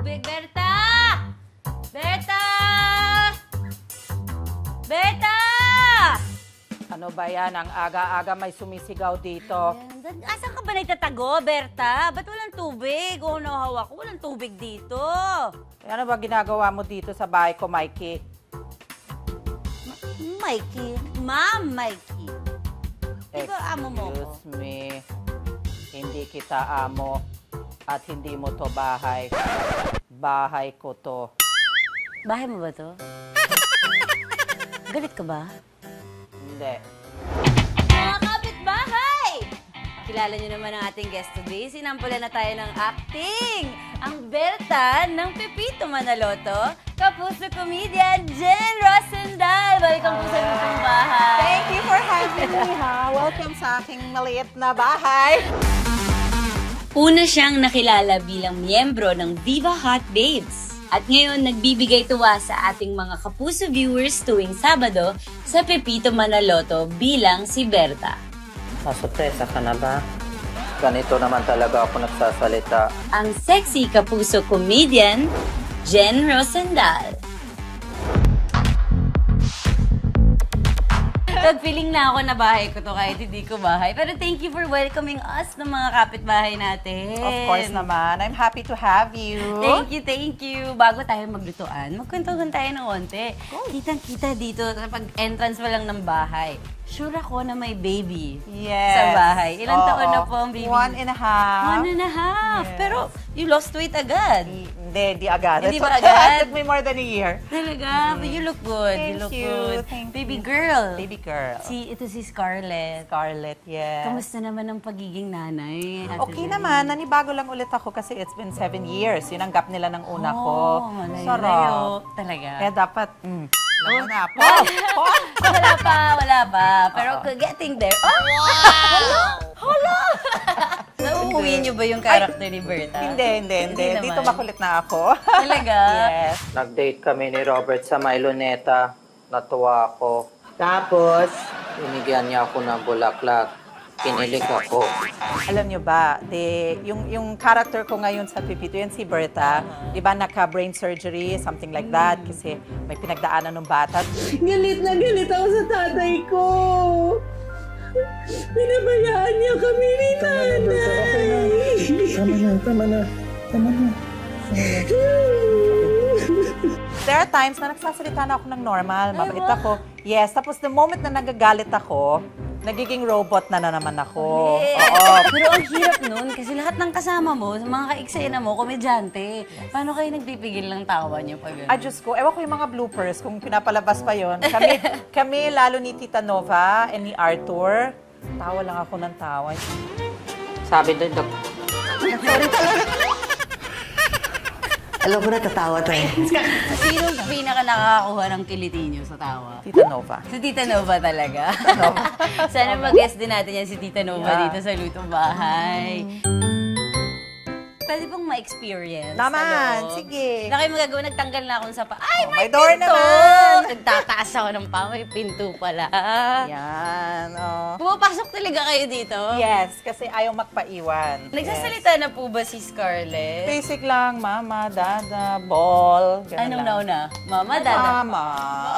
tubig. Berta! Berta! Berta! Ano ba yan? Ang aga-aga may sumisigaw dito. Asan ka ba nagtatago, Berta? Ba't walang tubig? Oo, nahawa ko. Walang tubig dito. Ano ba ginagawa mo dito sa bahay ko, Mikey? Mikey? Ma'am Mikey. Di ba amo mo ko? Excuse me. Hindi kita amo. At hindi mo to bahay. Bahay ko to. Bahay mo ba to? Galit ka ba? Hindi. Mga kapitbahay! Kilala niyo naman ang ating guest today. Sinampulan na tayo ng acting. Ang Berta ng Pepito Manaloto, kapuso comedian Jen Rosendal. Welcome po sa lutong bahay. Thank you for having me, ha? Welcome sa aking maliit na bahay. Una siyang nakilala bilang miyembro ng Viva Hot Babes. At ngayon, nagbibigay tuwa sa ating mga kapuso viewers tuwing Sabado sa Pepito Manaloto bilang si Berta. Masurpresa ka na ba? Ganito naman talaga ako nagsasalita. Ang sexy kapuso comedian, Jen Rosendal. Feeling na ako na bahay ko to kahit hindi ko bahay. Pero thank you for welcoming us ng mga kapitbahay natin. Of course naman. I'm happy to have you. Thank you, thank you. Bago tayo maglutuan, magkwentuhan tayo ng onte. Kitang-kita dito kapag entrance pa lang ng bahay. Sure ako na may baby sa bahay. Ilang taon na po ang baby? 1.5. 1.5. Yes. Pero you lost weight agad. Hindi agad. Hindi ba agad? It took me more than a year. Talaga? But you look good. Thank you look you. good. Thank Baby you. girl. Baby girl. Ito si Scarlett. Scarlett, yes. Kamusta naman ang pagiging nanay? Okay naman. Nanibago lang ulit ako kasi it's been 7 years. Yun ang gap nila ng una ko. Malayo. Talaga. Kaya dapat, alam mo na po. Wala pa. Pero getting there. Oh! Wow! Hala! Nauuwi niyo ba yung character ni Berta? Hindi. naman. Dito makulit na ako. Talaga? Yes. Nag-date kami ni Robert sa Mailoneta. Natuwa ako. Tapos, Binigyan niya ako ng bulaklak. Kinilig ako. alam nyo ba, yung character ko ngayon sa Pepito, yan si Berta, di ba naka-brain surgery, something like that, kasi may pinagdaanan ng bata. Galit na galit ako sa tatay ko. Pinabayaan niya kami ni nanay. Tama na. There are times na nagsasalita na ako ng normal, mabait ako. Yes, tapos the moment na nagagalit ako, nagiging robot na naman ako. Oo. Pero ang hirap nun kasi lahat ng kasama mo, mga ka-eksena mo, komedyante. Paano kayo nagpipigil ng tawa niyo pag gano'n? Diyos ko, ewan ko yung mga bloopers, kung pinapalabas pa yon. Kami, lalo ni Tita Nova and ni Arthur, tawa lang ako ng tawa. Sabi doon, Alam ko na, tatawa tayo. Sino pinaka nakakakuha ng kiliti niyo sa tawa? Tita Nova. Si Tita Nova talaga. Sana mag-guest din natin yan si Tita Nova dito sa Lutong Bahay. Pwede bang ma-experience? Naman, sige. Na kayo magagawa, nagtanggal na akong sapa. Ay, may door pinto! naman! Nagtataas ako ng pa, may pinto pala. Yan, Pumapasok talaga kayo dito? Yes, kasi ayaw magpaiwan. Nagsasalita na po ba si Scarlett? Basic lang, mama, dada, ball. ganun Anong lang. nauna? Mama, dada? Mama.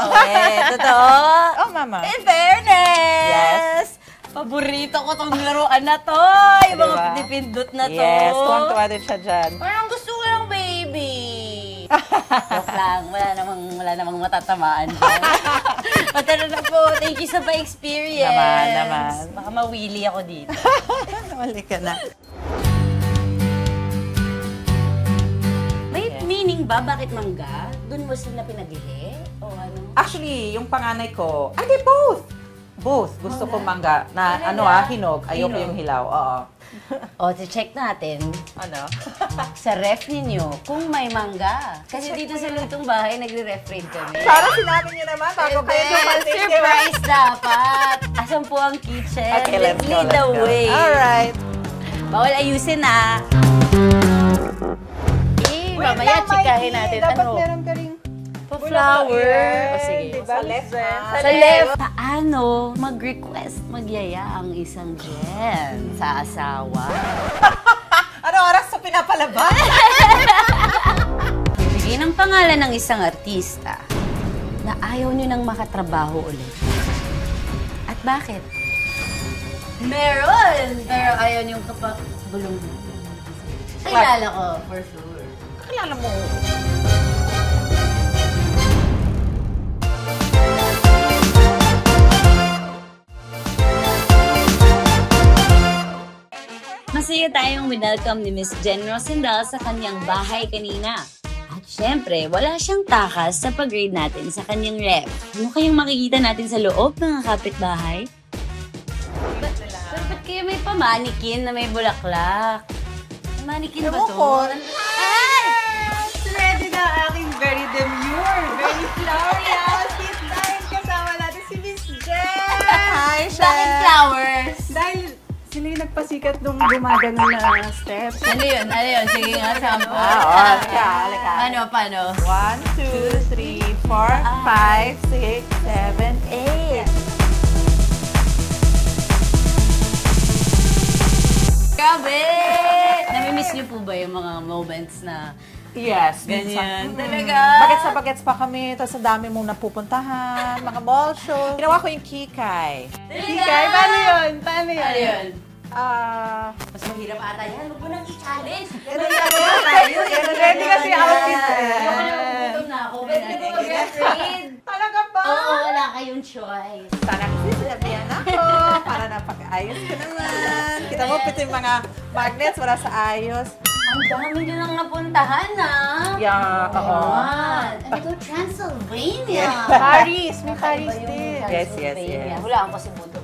Okay, totoo? Oh, mama. In fairness! Yes. Paborito ko tong laruan na to! Yung mga Diba? pinipindot na to! Yes, tuwang-tuwa din siya dyan. Parang gusto ko lang, baby! Joke lang, wala namang matatamaan dyan. Matara na po, thank you sa pa-experience. Naman. Baka mawili ako dito. Mali ka na. May meaning ba? Bakit mangga? Doon mo sila pinaglihi? O ano? Actually, yung panganay ko, hindi, both. Both. Gusto ko mangga. Na, hinog. Ayoko Hinog. yung hilaw. Oo. O, check natin Ano? sa ref ninyo kung may mangga. Kasi dito sa Lutong Bahay, nagre-refrain kami. Para sinabi niyo naman, bago kayo dumating. Surprise dapat! Asan po ang kitchen? Okay, let's go. Lead the way. Alright. Bawal ayusin na. Mamaya chikahin natin. Dapat Ano? meron ka rin Pa-flower. O sige. Diba? Sa left. Sa left. Paano mag-request magyaya ang isang Jen sa asawa? Ano oras sa pinapalabas? sabihin ang pangalan ng isang artista na ayaw niyo nang makatrabaho ulit? At bakit? Meron! Pero ayaw niyong kapag-bulong. Kilala ko, for sure. Kakilala mo. Masaya tayong winelcome ni Miss Jen Rosendal sa kanyang bahay kanina. At syempre, wala siyang takas sa pag-grade natin sa kanyang ref. Ano kayang makikita natin sa loob, mga kapitbahay? Pero ba't kayo may pamanikin na may bulaklak? Manikin ba to? Ay! Ready na ang aking very demure, very flowery outfit dahil kasama natin si Miss Jen! Hi, Bakit Chef! flowers? Dahil sila yung nagpasikat nung gumagano na steps. Ano yun? Ano yun? Sige nga, sample. Halika. Paano? 1, 2, 3, 4, 5, 6, 7, 8. Grabe! Namimiss niyo po ba yung mga moments na Yes, ganyan? minsan. Talaga? Bagets pa kami, tapos ang dami mong napupuntahan, mga mall show. Ginawa ko yung Kikay. Kikay, paano yun? Paano yun? Ano yun? Mas Mahirap ata yan. Huwag mo nang i-challenge. Ready kasi outfit. Gutom na ako. Pwede ko mag-grade. Talaga ba? Oo, wala kayong choice. sana kasi sinabihan ako, para napag-ayos ko naman. Kita mo, pito yung mga magnets, wala sa ayos. Ang dami nyo nang napuntahan, ah. Yeah, oo. Ano to? Transylvania. Paris, may Paris din. Yes, yes, Transylvania. yes. Hulaan ko si Budo.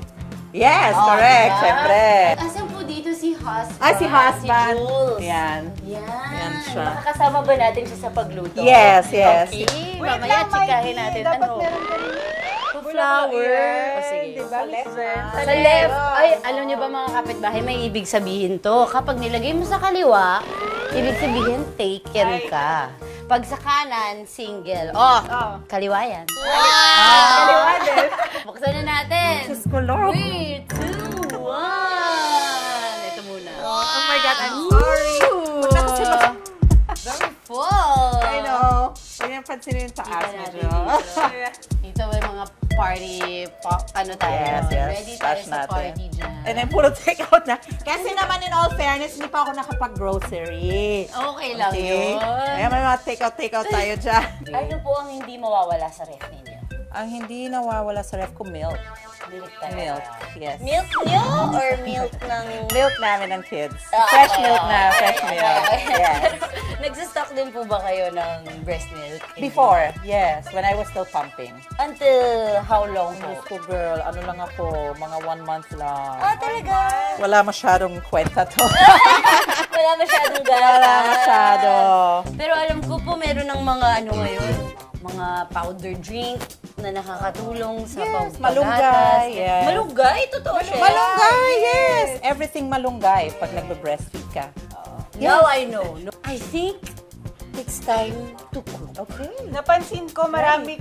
Yes, Oh, correct, diba? syempre. Asan po dito si husband? Ah, si husband. Si Jules. Yan. Yan. Yan siya. Makakasama ba natin siya sa pagluto? Yes, yes. Okay, Wait mamaya lang, chikahin Mikey. natin. Dapat Ano? meron ka rin. Flower. O, sige. Diba, Miss Jen? Sa left, ay, alam niyo ba mga kapitbahay, may ibig sabihin to. Kapag nilagay mo sa kaliwa, ibig sabihin taken ka. Pag sa kanan, single. Oh, kaliwa yan. Kaliwa din. Buksan na natin. Diyos ko, Lord. 3, 2, 1. Ito muna. Oh my God, I'm sorry. Huwag na kasi Very full. I know. Huwag yung pansinin yung taas medyo. Dito may mga party, ano tayo. Yes, yes. Ready tayo Stash sa natin. party dyan. And then, puro take out na. Kasi naman, in all fairness, hindi pa ako nakapag-grocery. Okay lang Okay? yun. Kaya may mga take out tayo dyan. Ano po ang hindi mawawala sa ref ninyo? Ang hindi nawawala sa ref ko, milk. Milk talaga. Milk, yes. Milk nyo or milk ng... Milk namin ng kids. Fresh milk na, fresh milk. Yes. Nagsistock din po ba kayo ng breast milk? Before, yes. When I was still pumping. Until how long po? Diyos ko, girl, ano lang ako, mga 1 month lang. Ah, talaga? Wala masyadong kwenta to. Wala masyadong gala. Wala masyado. Pero alam ko po, meron ng mga ano ngayon, mga powder drink na nakakatulong sa Yes, pagpagatas. malunggay, yes. Malunggay? Totoo siya. Malunggay, yes. Everything malunggay pag nagbe-breastfeed ka. Now I know. I think it's time to cook. Okay. Napansin ko marami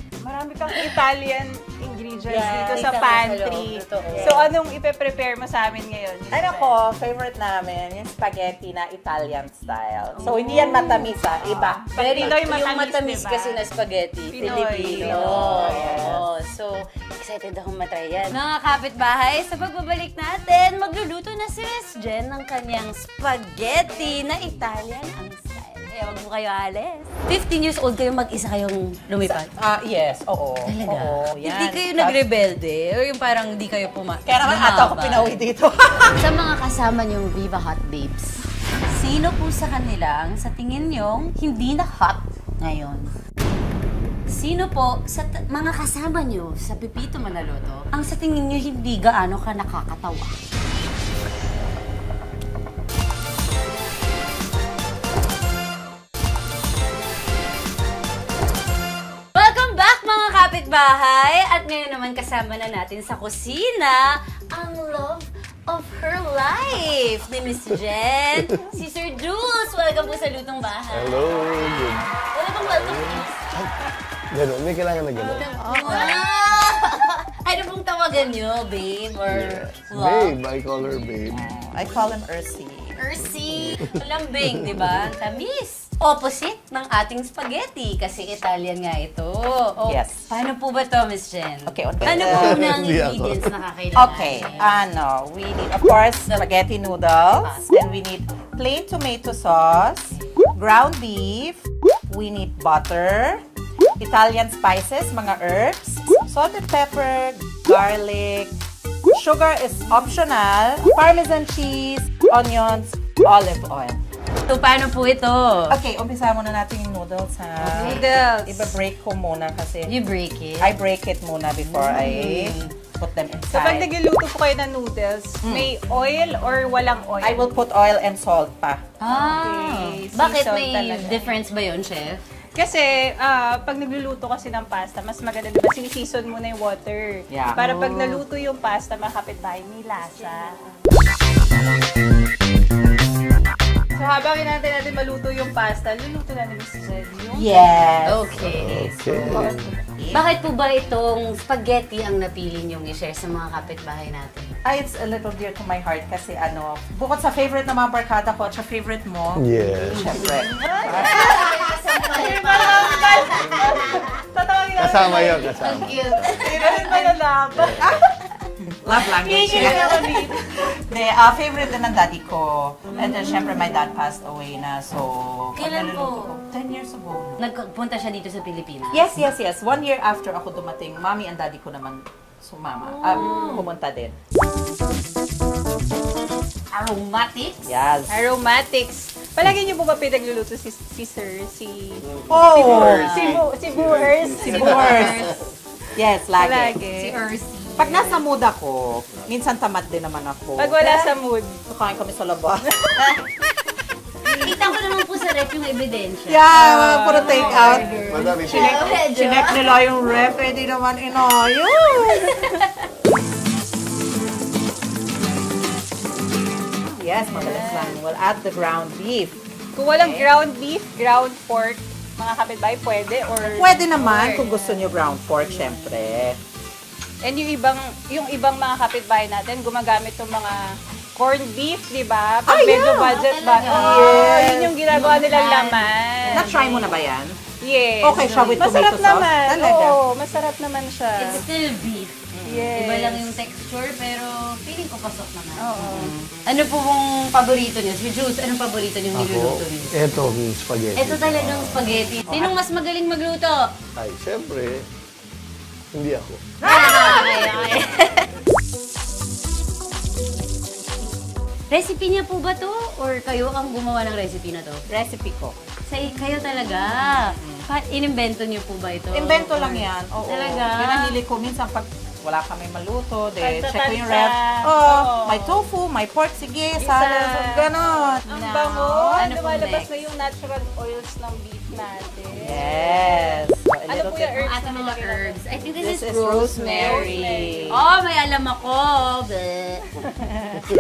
kang Italian ingredients Yeah, dito sa dito sa pantry. loob, totoo. So anong ipe-prepare mo sa amin ngayon? Ano ko, favorite namin, yung spaghetti na Italian style. So, hindi yan matamis, iba. Very, Pinoy yung matamis, matamis diba? kasi na spaghetti, Pinoy. Filipino. Yes. Oo. So, excited akong matry yan. Mga kapitbahay, sa pagbabalik natin, magluluto na si Miss Jen ng kanyang spaghetti na Italian ang style. Kaya wag mo kayo alis. 15 years old kayo, mag-isa kayong lumipad. Yes, oo. Talaga? Oo, yan. Hindi kayo nagrebelde? O yung parang hindi kayo Kaya naman ata ako pinauwi dito. Sa mga kasama niyong Viva Hot Babes, sino po sa kanila ang sa tingin niyong hindi na hot ngayon? Sino po sa mga kasama niyo sa Pepito Manaloto ang sa tingin niyo hindi gaano ka nakakatawa? Welcome back mga kapitbahay! At ngayon naman kasama na natin sa kusina ang love of her life ni Miss Jen, si Sir Jules. Welcome po sa Lutong Bahay. Hello, good. Welcome. Ganun, may kailangan na ganun. Ano pong tawagan niyo, babe? Or love? Babe, I call her babe. I call him Ursi. Ursi. Lambing, di ba? Tamis. opposite ng ating spaghetti kasi Italian nga ito. Oh, Yes. Paano po ba to, Miss Jen? Okay, Ano po na ang Hindi ako. ingredients na kakailangan? Okay, we need, of course, spaghetti noodles. Then we need plain tomato sauce, ground beef. We need butter, Italian spices, mga herbs, salt and pepper, garlic. Sugar is optional. Parmesan cheese, onions, olive oil. So, paano po ito? Okay, umpisa muna natin yung noodles, ha? Noodles. Iba-break ko muna kasi You break it. I break it muna before I put them inside. So, pag nagluluto po kayo ng noodles, may oil or walang oil? I will put oil and salt pa. Okay, Bakit season may talaga. difference ba yun, Chef? Kasi, pag nagluluto kasi ng pasta, mas maganda, di ba, sineseason muna yung water. Yeah. Para pag naluto yung pasta, makapit tayo, may lasa. So, habang hinantay natin maluto yung pasta, luluto na ni Mrs. Jen yung... Yes. Okay. Okay. Bakit po ba itong spaghetti ang napili niyong i-share sa mga kapitbahay natin? It's a little dear to my heart kasi bukod sa favorite ng mga barkada ko at sa favorite mo, Yes. syempre. Tatawagin natin. Kasama yun, kasama. Hindi ba nalaban? Love language. Kikilin ako dito. Favorite din ng daddy ko. And then, syempre, my dad passed away na. So, Kailan naluluto po? ko. 10 years ago. Nagpunta siya dito sa Pilipinas? Yes. 1 year after ako dumating, mommy and daddy ko naman sumama. Pumunta din. Aromatics? Yes. Aromatics. Palagi niyo po ba pinagluluto si Sir, si Boers? Si Boers. Yes, lagi. Palagi. Si Ursi. Pag nasa mood ako, minsan tamad din naman ako. Pag wala sa mood. Kain kami sa labas. Kita ko naman po sa rep yung ebidensya. Yeah, puro take out. Madami siya. Chinek nila yung ref, eh di naman inayos. Yes, madalas lang. We'll add the ground beef. Kung walang ground beef, ground pork, mga kapitbahay, pwede? Or Pwede naman kung gusto nyo ground pork, syempre. And yung ibang mga kapitbahay natin, gumagamit ng mga corned beef, di ba? Pag medyo budget ba? Yes. Yun yung ginagawa nilang laman. Na-try mo na ba yan? Yes. Okay siya with Masarap tomato sauce? naman. Talaga? Oo, masarap naman siya. It's still beef. Yes. Iba lang yung texture, pero feeling ko pasok naman. Oo. Ano po bong paborito niyo? Si Juice, anong paborito niyong Ako, niluluto niyo? etong spaghetti. Ito talagang spaghetti. Sinong mas magaling magluto? Ay, siyempre, hindi ako. Okay. Recipe niya po ba to? Or kayo ang gumawa ng recipe na to? Recipe ko. Kayo talaga? Inimbento niyo po ba ito? Invento Or- lang yan. Oo. Talaga? Yan ang hili ko. Minsan pag wala kami maluto, check ko yung Tansa-tansa. ref. Oo. May tofu, may pork, sige, salad, so, ganon. Ang bango. Ano po Lumalabas next? na yung natural oils ng beef natin. Yes. So, a Ano little po bit. yung herbs At na mga nilagay natin? herbs. I think This this, is is rosemary. rosemary. Oh, may alam ako. Bleh.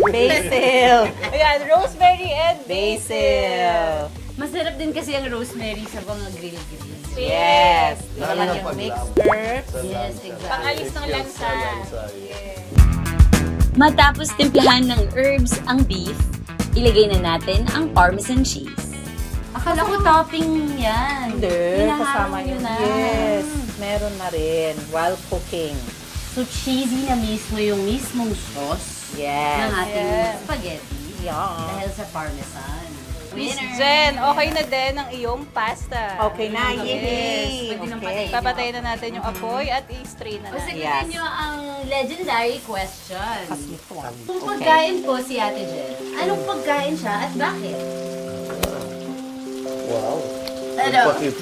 Basil. Ayan, rosemary and Basil. Masarap din kasi ang rosemary sa mga grill-grill. Yes. Lalo Yan na yung pag mixed lab. herbs. Yes, exactly. Pangalis ng lansa. Matapos timplahan ng herbs ang beef, ilagay na natin ang Parmesan cheese. Akala ko topping yan. Hindi, Hinahalo kasama nyo yun. na. Yes. Meron na rin while cooking. So cheesy na mismo yung mismong sauce ng Yes. ating Yes. spaghetti Yeah. dahil sa Parmesan. Miss Jen, okay na din ang iyong pasta. Okay na, Yes. yay! Pwede nang Okay. patayin. Papatayin na natin yung apoy at i-strain na O natin. sagutin Yes. nyo ang legendary question. Kasi ito. Kung Okay. pagkain po si Ate Jen, anong pagkain siya at bakit? Wow. Ano? Bakit?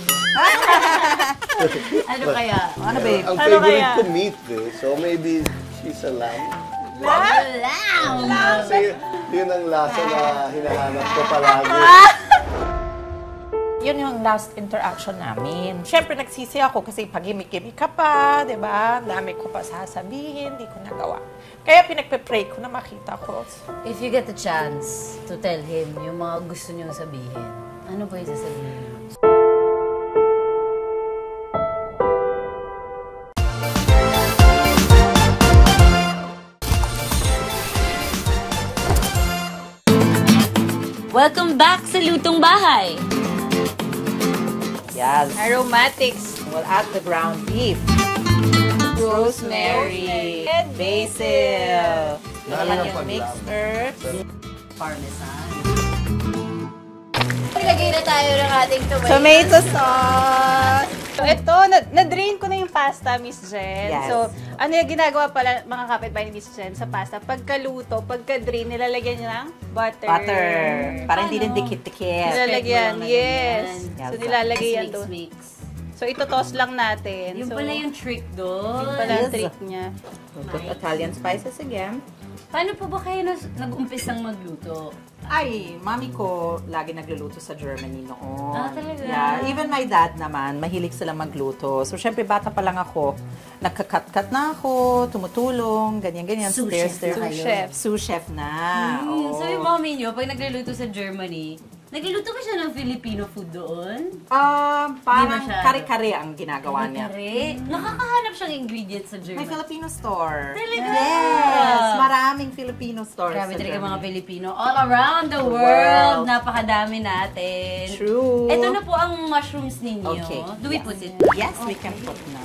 Ano kaya? Ano, babe? Ang Ano favorite kaya? ko meat eh. So maybe she's a lamb. Lamb! Kasi yun ang lasa na hinahanap ko palagi. Yun yung last interaction namin. Siyempre, nagsisi ako kasi pag-imik-imik ka pa, di ba? Dami ko pa sasabihin, di ko nagawa. Kaya pinagpe-pray ko na makita ko. If you get the chance to tell him yung mga gusto niyong sabihin, ano po yung sasabihin? Welcome back sa Lutong Bahay! Yes. Aromatics. We'll add the ground beef. Rosemary. And Basil. Dami Ayan ng yung paglam. mixed herbs. Parmesan. Ilagay na tayo ng ating Tomato sauce. So, ito, na-drain ko na yung pasta, Miss Jen. Yes. So, ano yung ginagawa pala mga kapitbahay ni Miss Jen sa pasta? Pagkaluto, pagka-drain, nilalagyan niya ng butter. Butter. Para hindi din dikit-dikit. Nilalagyan, yes. yan. So, nilalagay yan doon. Mix. So, ito toss lang natin. Yung So, pala yung trick doon. yun pala ang Yes. trick niya. We'll put Italian spices again. Paano po ba kayo nag-umpisang magluto? Ay, mami ko lagi nagluluto sa Germany noon. Ah, talaga? Yeah, even my dad naman, mahilig sila magluto. So, syempre, bata pa lang ako, nagka-cut-cut na ako, tumutulong, ganyan-ganyan. Sous chef na kayo. Sous chef na. Oo. So yung mommy nyo, pag nagluluto sa Germany, nagluluto ba siya ng Filipino food doon? Parang Di masyado. kare-kare ang ginagawa niya. Kare? Nakakahanap siyang ingredients sa May Germany. Filipino store. Talaga? Yes! Maraming Filipino stores Grabe sa talaga mga Germany. Filipino. All around the world. world. Napakadami natin. True. Ito na po ang mushrooms ninyo. Okay. Do we Yes. put it? Yes, we can put na.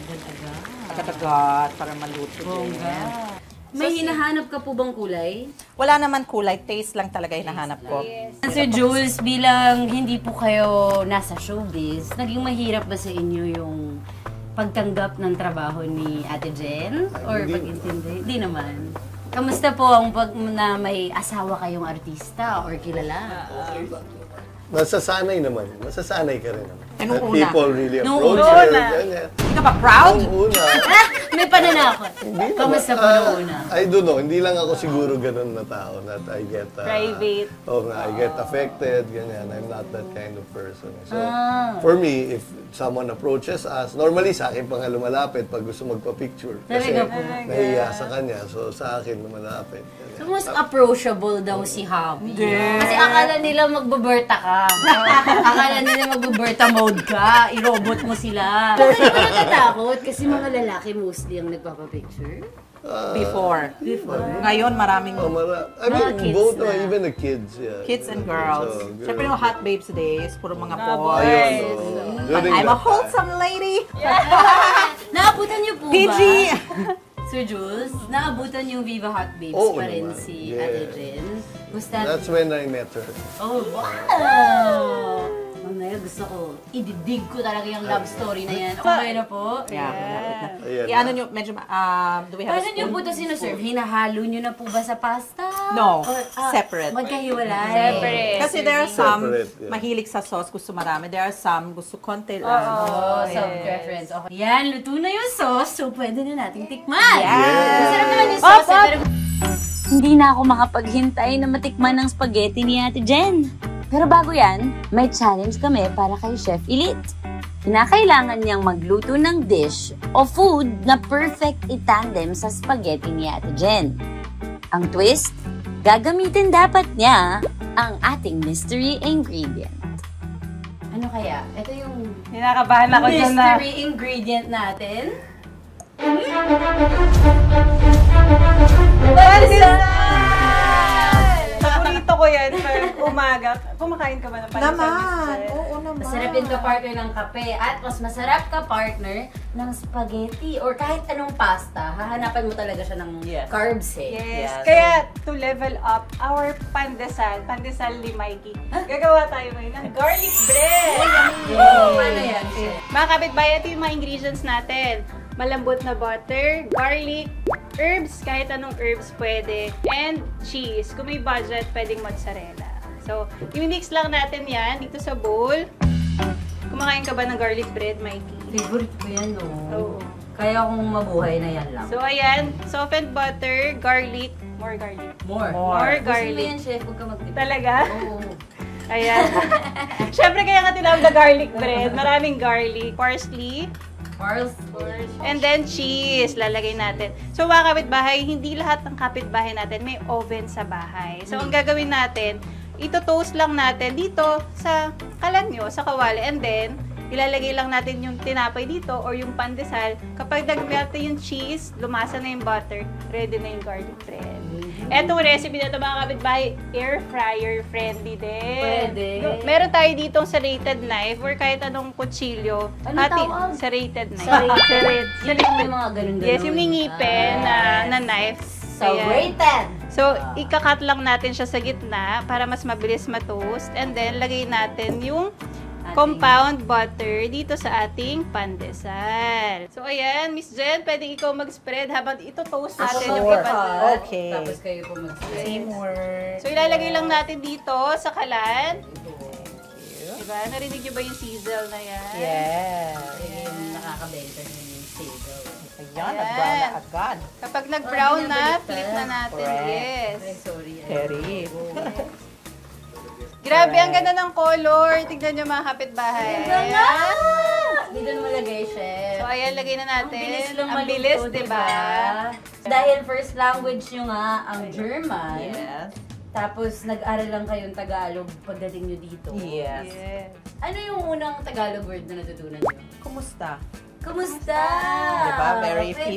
Agad-agad. Agad-agad para maluto din. Bongga. May hinahanap ka po bang kulay? Wala naman kulay, taste lang talaga hinahanap ko. Sir Jules, bilang hindi po kayo nasa showbiz, naging mahirap ba sa inyo yung pagtanggap ng trabaho ni Ate Jen? Or Hindi. pag-intindi? Hindi naman. Kamusta po ang pag na may asawa kayong artista or kilala? Masasanay naman. Masasanay ka rin naman. Eh, nung That una. people really Nung approach una. you. Ganyan. Hindi ka ba proud? Nung una. May pananakot. Kamusta po nung una? I don't know. Hindi lang ako siguro ganun na tao that I get... Private. Oh, na I get affected, ganyan. I'm not that kind of person. So, for me, if someone approaches us, normally sa akin pa nga lumalapit pag gusto magpa-picture. Kasi Talaga po? nahiya sa kanya. So, sa akin lumalapit. Ganyan. So, mas approachable daw si Happy. Kasi akala nila magbaberta ka. Akala nila magbaberta mode ka. I-robot mo sila. Bakit ba natatakot? Kasi mga lalaki mostly ang nagpapapicture. Before. Ngayon, maraming Oh, I mean, kids both, na. even the kids. Yeah. kids and girls. So, girls. Siyempre yung hot babes days, puro mga boys. Ayun, oh. But During I'm a that wholesome lady. Naabutan niyo po PG. ba? Sir Jules, naabutan yung Viva Hot Babes Oo pa rin naman. si Yeah. Ate Jen. Was that... That's when I met her. Oh, wow! Mamaya gusto ko, ididig ko talaga yung love story na yan. Okay na po? Yeah, malapit na. Ayan. Ano nyo, medyo, do we have a Paano nyo spoon? po ito sinuserve? Hinahalo nyo na po ba sa pasta? No, Or, separate. Magkahiwalay. Separate. Kasi there are some Separate, yeah. mahilig sa sauce, gusto marami. There are some gusto konti lang. Oh, self-preference. Okay. Yan, luto na yung sauce, so pwede na nating tikman. Yes. Masarap naman yung sauce, pero... Hindi na ako makapaghintay na matikman ng spaghetti ni Ate Jen. Pero bago yan, may challenge kami para kay Chef Elite. Kinakailangan niyang magluto ng dish o food na perfect itandem sa spaghetti ni Ate Jen. Ang twist, gagamitin dapat niya ang ating mystery ingredient. Ano kaya? Ito yung Kinakabahan ako dyan na. mystery ingredient natin. Paborito ko yan pag umaga. Kumakain ka ba ng pandesal? Naman. Miss Jen? Oo naman. Masarap din ka partner ng kape at mas masarap ka partner ng spaghetti or kahit anong pasta. Hahanapan mo talaga siya ng carbs eh. Yes. Yeah, Kaya, to level up our pandesal Limayki, gagawa tayo ngayon ng garlic bread. Oh, paano yan? Mga kapitbahay, ito yung mga ingredients natin. Malambot na butter, garlic, herbs, kahit anong herbs pwede, and cheese. Kung may budget, pwedeng mozzarella. So, i-mix lang natin yan dito sa bowl. Kumakain ka ba ng garlic bread, Mikey? Favorite ko yan, no? Oo. Kaya kung mabuhay na yan lang. So, ayan, softened butter, garlic, more garlic. More. More Gusto mo garlic. yan, chef. Huwag ka magtipid. Talaga? Oo. Ayan. Siyempre, kaya nga tinawag na garlic bread. Maraming garlic, parsley, and then cheese, lalagay natin. So mga kapitbahay, hindi lahat ng kapitbahay natin may oven sa bahay. So ang gagawin natin, ito-toast lang natin dito sa kalan nyo, sa kawali. And then, ilalagay lang natin yung tinapay dito or yung pandesal. Kapag nag-melt yung cheese, lumasa na yung butter, ready na yung garlic bread. Etong recipe na ito mga kapitbahay, air fryer friendly din. Pwede. Meron tayo ditong serrated knife or kahit anong kutsilyo. Ano tawag? Serrated knife. Serrated. Yung mga ganun-ganun. Yes, yung ngipin na knife. So, rated! So, ikakat lang natin siya sa gitna para mas mabilis ma-toast. And then, lagay natin yung compound butter dito sa ating pandesal. So, ayan, Miss Jen, pwedeng ikaw mag-spread habang ito-toast natin yung ipandesal. Okay. Tapos kayo po mag-spread. Teamwork. So, ilalagay lang natin dito sa kalan. Diba? Narinig niyo ba yung sizzle na yan? Yes. Yung nakakabenta niyo yung sizzle. Ayan, nag-brown na agad. Kapag nag-brown na, flip na natin. Correct. Yes. Ay, sorry. Terry. Grabe, ang ganda ng color. Tignan niyo mga kapitbahay. Dito na malagay, chef. So, ayan, lagay na natin. Ang bilis bilis, maluto, diba? Dahil first language nyo nga ang German, Yes. tapos nag-aral lang kayong Tagalog pagdating nyo dito. Yes. Yes. Ano yung unang Tagalog word na natutunan nyo? Kumusta? Kumusta? Diba?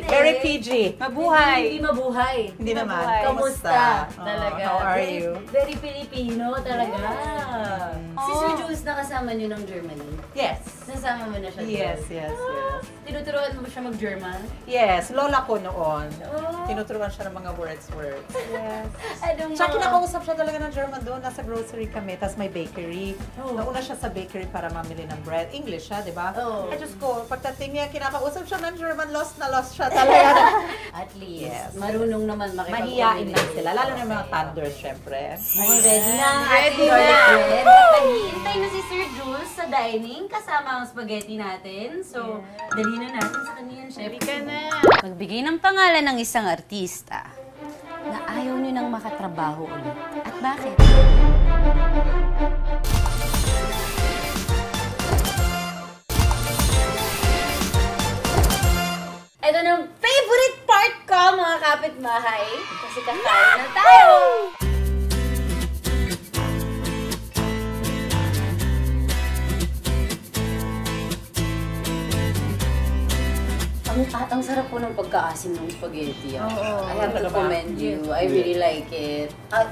Very PG. Mabuhay. Hindi mabuhay. Hindi naman. Mabuhay. Kamusta? Oh, Talaga. how are Very- you? Very Filipino talaga. Si Oh. Sir Jules, nakasama nyo ng Germany. Yes. Nasama mo na siya Yes, doon. yes, yes. Tinuturuan mo siya mag-German? Yes, lola ko noon. Oh. Tinuturuan siya ng mga words. Yes. Anong Tsaka mga- kinakausap siya talaga ng German doon. Nasa grocery kami, tapos may bakery. Oh. Nauna siya sa bakery para mamili ng bread. English siya, di ba? Oh. Ay, Diyos ko, pagdating niya, kinakausap siya ng German, lost na lost siya talaga. At least, Yes. marunong naman Mahiyain lang makipag-communicate. sila, lalo na yung mga thunders, syempre. Mukhang ready na ang Ready ating na. garlic bread. At naghihintay na si Sir Jules sa dining kasama ang spaghetti natin. So, dalhin na natin sa kanya yan, chef. Ready ka na. Magbigay ng pangalan ng isang artista na ayaw niyo nang makatrabaho ulit. At bakit? Ito na ang favorite part ko, mga kapitbahay. Kasi kakain na tayo! Ang sarap po ng pagkaasim ng spaghetti. I have to commend you. I really like it. At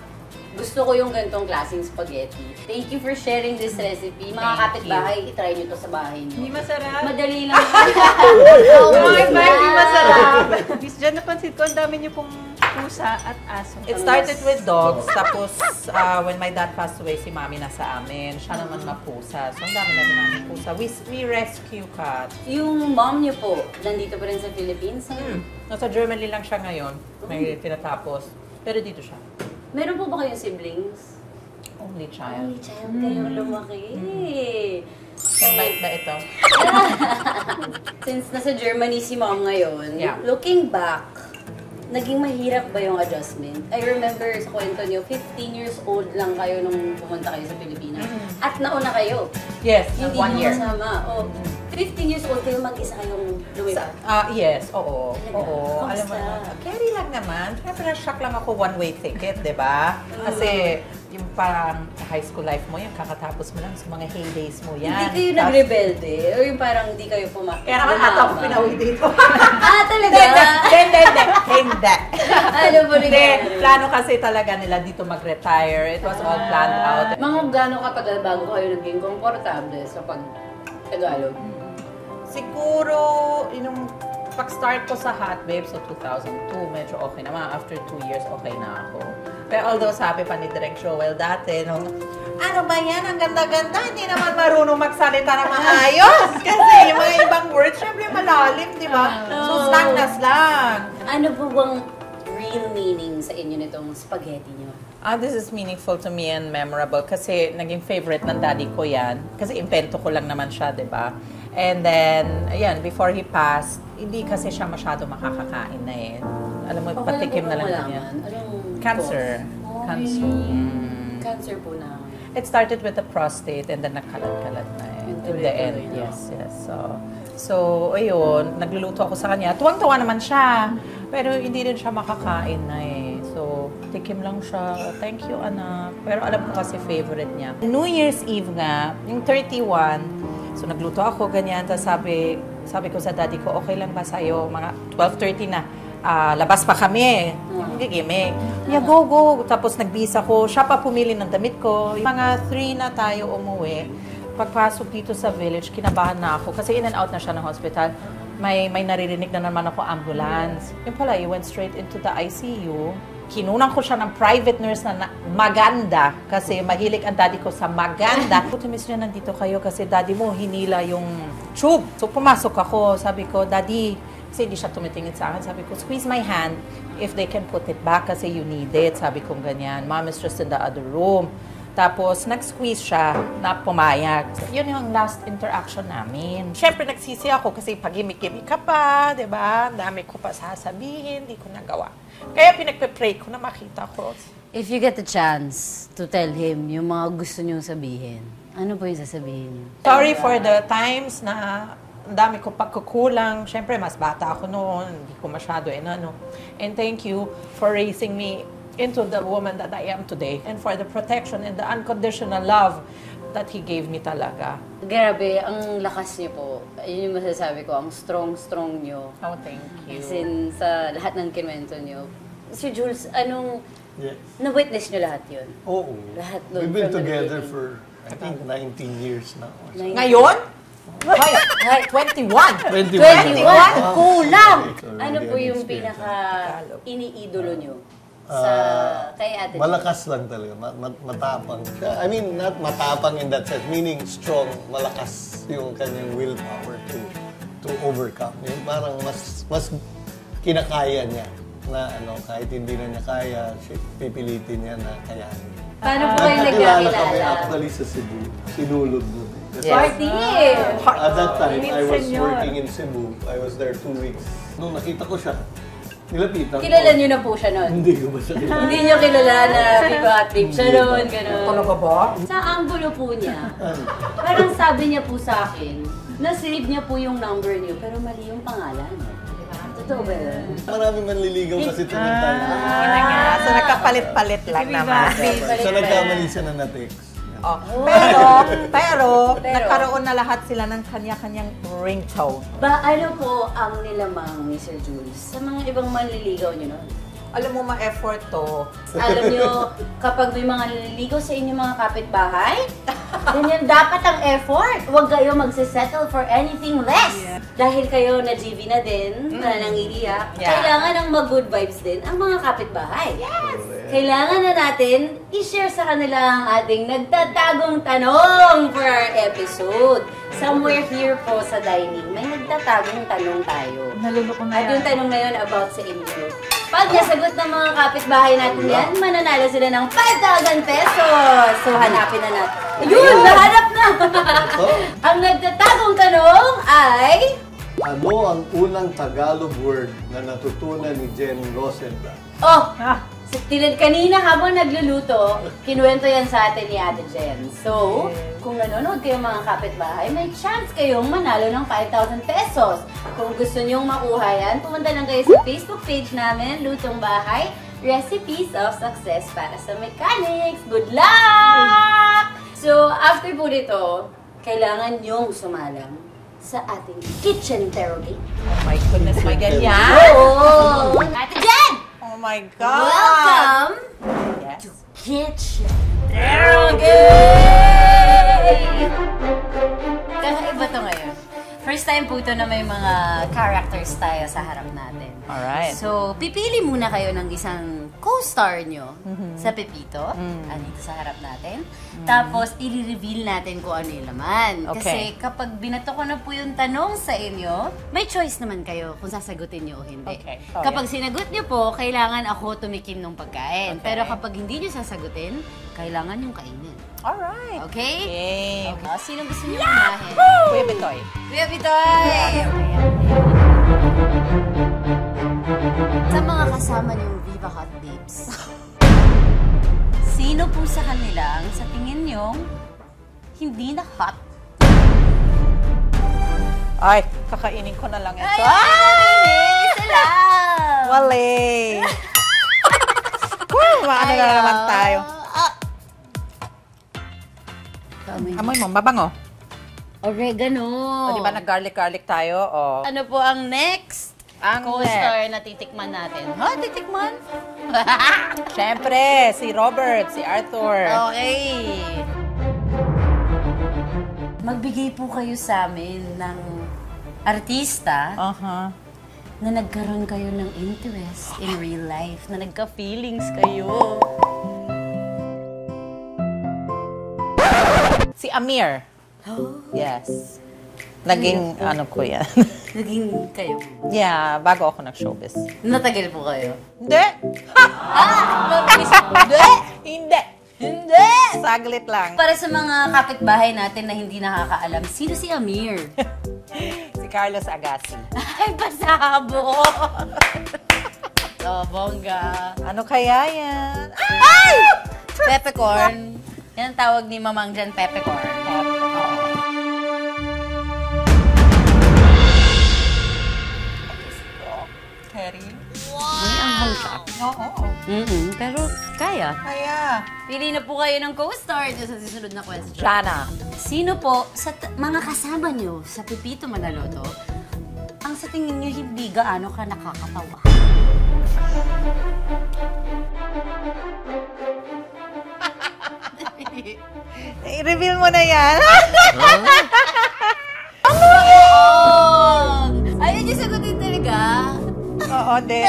gusto ko yung ganitong klaseng spaghetti. Thank you for sharing this recipe. Mga kapitbahay, itry nyo to sa bahay nyo. Hindi masarap. Madali lang. Mga hindi masarap. Miss Jen, napansin ko, ang dami niyo pong pusa at aso. It started with dogs, tapos when my dad passed away, si mami nasa amin. Siya naman mapusa. So, ang dami na rin namin pusa. We rescue cats. Yung mom niyo po, nandito pa rin sa Philippines? Nasa Germany lang siya ngayon. May tinatapos. Pero dito siya. Meron po ba kayong siblings? Only child. Only child kayong lumaki. Ang bait ba ito? Since nasa Germany si mom ngayon, Yeah. looking back, naging mahirap ba yung adjustment? I remember sa kwento niyo, 15 years old lang kayo nung pumunta kayo sa Pilipinas. At nauna kayo. Yes, Hindi 1 year. niyo kasama. Oh, 15 years old kayo, mag-isa kayong lumipat. Yes, oo. Oo. Kamusta? Alam mo naman, carry lang naman. Siyempre, na-shock lang ako one-way ticket, di ba? Kasi yung parang high school life mo yan, kakatapos mo lang sa mga heydays mo yan. Hindi kayo nagrebelde? O yung parang hindi kayo pumakit? Kaya naman ata ako pinauwi dito. Talaga? Hindi. Ano po Hindi, plano kasi talaga nila dito mag-retire. It was all planned out. Mga gano'ng katagal bago kayo naging komportable sa pag-Tagalog? Siguro, yung pag-start ko sa Hot Babe sa 2002, medyo okay naman. After 2 years, okay na ako. Pero although sabi pa ni Direk Joel dati, nung, ano ba yan? Ang ganda-ganda. Hindi naman marunong magsalita na maayos. Kasi yung mga ibang words, syempre malalim, di ba? So, slang na slang. Ano po bang real meaning sa inyo nitong spaghetti niyo? This is meaningful to me and memorable kasi naging favorite ng daddy ko yan. Kasi invento ko lang naman siya, di ba? And then, ayan, before he passed, hindi kasi siya masyado makakakain na eh. Alam mo, patikim na lang niya. Cancer. Oh, Cancer. really? Cancer po na. It started with the prostate and then nagkalat-kalat na eh. In the end, Tuloy-tuloy na. yes. So, ayun, nagluluto ako sa kanya. Tuwang-tuwa naman siya. Pero hindi din siya makakain na eh. So, tikim lang siya. Thank you, anak. Pero alam ko kasi favorite niya. New Year's Eve nga, yung 31, so nagluto ako, ganyan. Tapos sabi ko sa daddy ko, okay lang ba sa'yo? Mga 12:30 na. Labas pa kami. magigimik. Yeah, go. Tapos nagbisa ko. Siya pa pumili ng damit ko. Mga 3 na tayo umuwi. Pagpasok dito sa village, kinabahan na ako. Kasi in and out na siya ng hospital. May naririnig na naman ako ambulance. Yun pala, he went straight into the ICU. Kinunan ko siya ng private nurse na maganda kasi mahilig ang daddy ko sa maganda. Miss niya, nandito kayo kasi daddy mo hinila yung tube. So pumasok ako, sabi ko, daddy, kasi hindi siya tumitingin sa akin. Sabi ko, squeeze my hand if they can put it back kasi you need it. Sabi ko ganyan, mom is just in the other room. Tapos, nag-squeeze siya na pumayag. Yun yung last interaction namin. Siyempre, nagsisi ako kasi pag-imik-imik ka pa, di ba? Dami ko pa sasabihin, di ko nagawa. Kaya pinagpe-pray ko na makita ko. If you get the chance to tell him yung mga gusto niyong sabihin, ano po yung sasabihin niyo? Sorry for the times na ang dami ko pagkukulang. Siyempre, mas bata ako noon. Hindi ko masyado inano. And thank you for raising me into the woman that I am today. And for the protection and the unconditional love that He gave me talaga. Grabe, ang lakas niyo po. Yun yung masasabi ko, ang strong niyo. Oh, thank you. As in, sa lahat ng kinwento niyo. Sir Jules, anong Yes. na-witness niyo lahat yun? Oo. Lahat doon We've been from the together beginning. for, I think, 19 years now. Ngayon? Ay, 21. 21! Kulang! So, Ano really po an yung experience. pinaka-iniidolo niyo sa kay Ate Jen? Malakas lang talaga. Matapang siya. I mean, not matapang in that sense. Meaning strong, malakas yung kanyang willpower to overcome. Yung parang mas kinakaya niya na kahit hindi na niya kaya, pipilitin niya na kayanin. Paano po kayo Nagkakilala kami nagkakilala? actually sa Cebu. Sinulog doon. Kasi Party! at that time, I was working in Cebu. I was there 2 weeks. Nung nakita ko siya, nilapitan ko. Kilala niyo na po siya noon? Hindi ko ba siya kilala? Hindi niyo kilala na Viva at Trip siya noon, gano'n. Talaga ba? Sa anggulo po niya, parang sabi niya po sa akin, na-save niya po yung number niyo, pero mali yung pangalan. Totoo ba yun? Maraming manliligaw kasi ito ng time. So, nagkapalit-palit lang naman. So, nagkamali siya na na-text. Oh. Pero, nagkaroon na lahat sila ng kanya-kanyang ringtone. Ano po ang nilamang ni Sir Jules sa mga ibang manliligaw niyo noon? Alam mo, ma-effort to. Alam niyo, kapag may mga naliligaw sa inyo mga kapitbahay, ganyan dapat ang effort. Huwag kayo magsisettle for anything less. Dahil kayo na GV na din, na nangiiyak, kailangan ng mag-good vibes din ang mga kapitbahay. Yes! Kailangan na natin i-share sa kanila ang ating nagtatagong tanong for our episode. Somewhere here po sa dining, may nagtatagong tanong tayo. Naluloko na At yung tanong na yun about sa inyo. Pag nasagot ng mga kapitbahay natin yan, mananalo sila ng 5,000 pesos. So, hanapin na natin. Ayun! Nahanap na! Ang nagtatagong tanong ay... Ano ang unang Tagalog word na natutunan ni Jen Rosenblatt? Oh! Kanina habang nagluluto, kinuwento yan sa atin ni Ate Jen. So, kung nanonood kayo mga kapitbahay, may chance kayong manalo ng 5,000 pesos. Kung gusto nyong makuha yan, pumunta lang kayo sa Facebook page namin, Lutong Bahay, Recipes of Success para sa Mechanics. Good luck! So, after po dito, kailangan nyong sumalang sa ating kitchen interrogate. Oh my goodness, may ganyan. Oh! Ate Jen! Oh my God! Welcome Yes. to Kitchen Interrogate! Kakaiba to ngayon. First time po ito na may mga characters tayo sa harap natin. Alright. So, pipili muna kayo ng isang co-star nyo sa Pepito. Andito sa harap natin. Tapos, i-reveal natin kung ano yung laman. Kasi Okay. kapag binato ko na po yung tanong sa inyo, may choice naman kayo kung sasagutin nyo o hindi. Okay. Kapag sinagot nyo po, kailangan ako tumikim ng pagkain. Okay. Pero kapag hindi nyo sasagutin, kailangan yung kainin. Alright. Okay? Game. Okay. Sino gusto nyo unahin? Kuya Bitoy. Kuya Bitoy! Sa mga kasama niyong Viva Hot Babes, sino po sa kanila ang sa tingin niyong hindi na hot? Ay, kakainin ko na lang ito. Ay! Isa lang! Wale! Woo! Maano na naman tayo. Amoy mo, mabango. Oregano. O, di ba nag-garlic-garlic tayo? O. Ano po ang next Ang co-star na titikman natin. Ha? Titikman? Siyempre, si Robert, si Arthur. Okay. Magbigay po kayo sa amin ng artista na nagkaroon kayo ng interest in real life, na nagka-feelings kayo. Si Amir. Yes. Naging, ano ko yan. Naging kayo. Yeah, bago ako nag-showbiz. Natagal po kayo. Hindi! Hindi! Hindi! Hindi! Saglit lang. Para sa mga kapitbahay natin na hindi nakakaalam, sino si Amir? Si Carlos Agassi. Ay, pasabo! Oh, bongga. Ano kaya yan? Ay! Peppercorn. Yan ang tawag ni Mamang dyan, peppercorn. Harry? Uy, ang hangka. Oo. Pero kaya. Kaya. Pili na po kayo ng co-star dyan sa susunod na question. Jana. Sino po sa mga kasama nyo sa Pepito Manaloto ang sa tingin nyo hindi gaano ka nakakatawa? I-reveal mo na yan. Ayun yung sagutin talaga. Oo, hindi.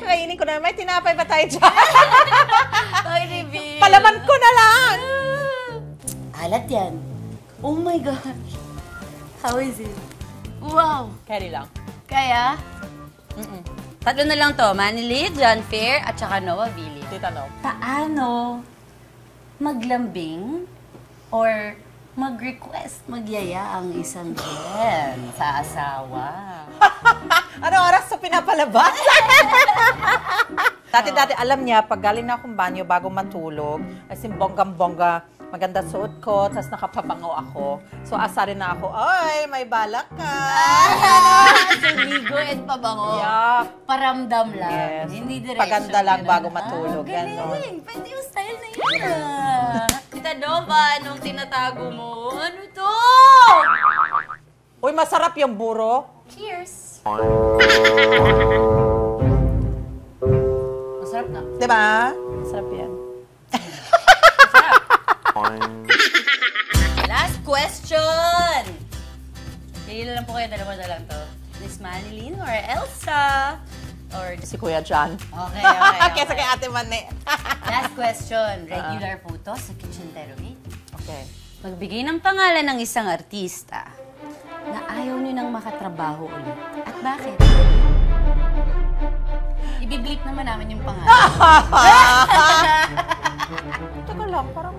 Kainin ko na. May tinapay ba tayo dyan? Ay, reveal. Palaman ko na lang. Alat yan. Oh my gosh. How is it? Wow. Carry lang. Kaya? Tatlo na lang to. Manny, John Fair, at saka Noah Billy. Tita no. Paano maglambing or mag-request, magyaya ang isang gen sa asawa? Ano oras sa pinapalabas? Dati, alam niya, pag galing na akong banyo bago matulog, as in bonggang-bongga, maganda suot ko, tapos nakapabango ako. So, asarin na ako, ay, may balak ka. So, ligo and pabango. Yeah. Paramdam lang. Yes. Hindi direction. Paganda lang Ganun. bago matulog. Ganon. Galing. Pwede yung style na yun. Tita Nova, anong tinatago mo? Ano to? Uy, masarap yung buro. Cheers. Masarap na. Diba? Masarap yan. Last question! Pili na lang po kayo, dalawa na lang to. Miss Manilyn or Elsa? Or Si Kuya John. Okay. Kesa kay Ate Mane. Last question. Regular po to sa Kitchen Terrorist. Okay. Magbigay ng pangalan ng isang artista na ayaw niyo nang makatrabaho ulit. At bakit? Ibiblip naman namin yung pangalan. Teka lang, parang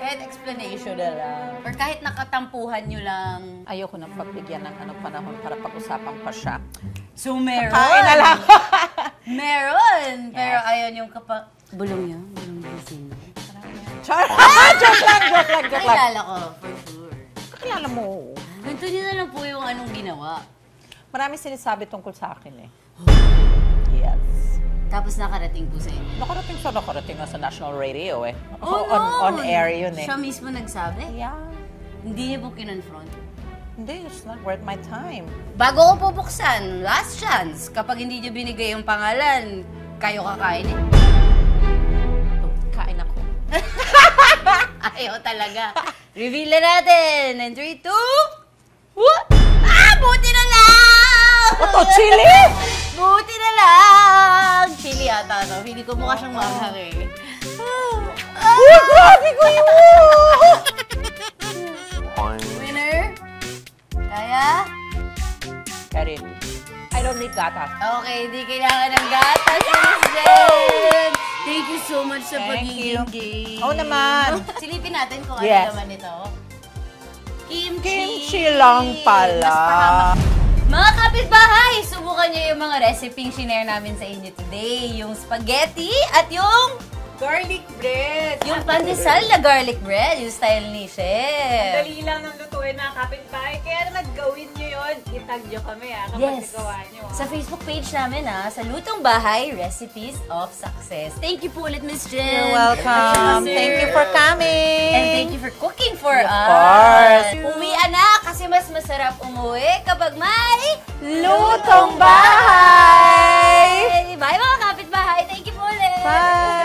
Kahit explanation na lang. Or kahit nakatampuhan nyo lang. ayoko nang pagbigyan ng panahon para pag-usapan pa siya. So, meron. Kain na lang. Meron. Pero ayaw nyo kapag... Bulong niya. Bulong niya sino. Char! Joke lang. Nakilala ko, for sure. Kakilala mo. Ganito nyo na lang po yung anong ginawa. Marami sinasabi tungkol sa akin eh. Yes. Tapos nakarating po sa inyo. Nakarating nga sa national radio eh. Oh, on air yun eh. Siya mismo nagsabi? Yeah. Hindi niyo po kinonfront. Hindi, it's not worth my time. Bago ko pupuksan, last chance. Kapag hindi niyo binigay yung pangalan, kayo kakain eh. Kain ako. Ayaw talaga. Reveal na natin. In 3, 2, what? Ah! Buti na lang! Oto, chili! Buti na lang! Chili ata, no? Hindi ko mukha siyang manghang eh. Uy, grabe ko yun! Winner? Kaya? Karin, I don't need gatas. Okay, di kailangan ng gatas, Miss Jen. Thank you so much sa Thank pagiging you. game. Oo naman. Silipin natin kung ano Yes. naman ito. Kimchi! Kimchi lang pala. Mas pahamak. Mga kapitbahay, subukan niyo yung mga recipe shinare namin sa inyo today. Yung spaghetti at yung Garlic bread. yung pandesal na garlic bread, yung style ni Chef. Dali lang ng lutuin mga kapitbahay. Kaya naman gawin nyo yun. Itag nyo kami kapag Yes. nagawa nyo. Sa Facebook page namin sa Lutong Bahay, Recipes of Success. Thank you po ulit, Miss Jen. You're welcome. Sir. Thank you for coming. And thank you for cooking for us. course. Uwian na Kasi mas masarap umuwi kapag may lutong bahay! Bye mga kapitbahay! Thank you po ulit! Bye!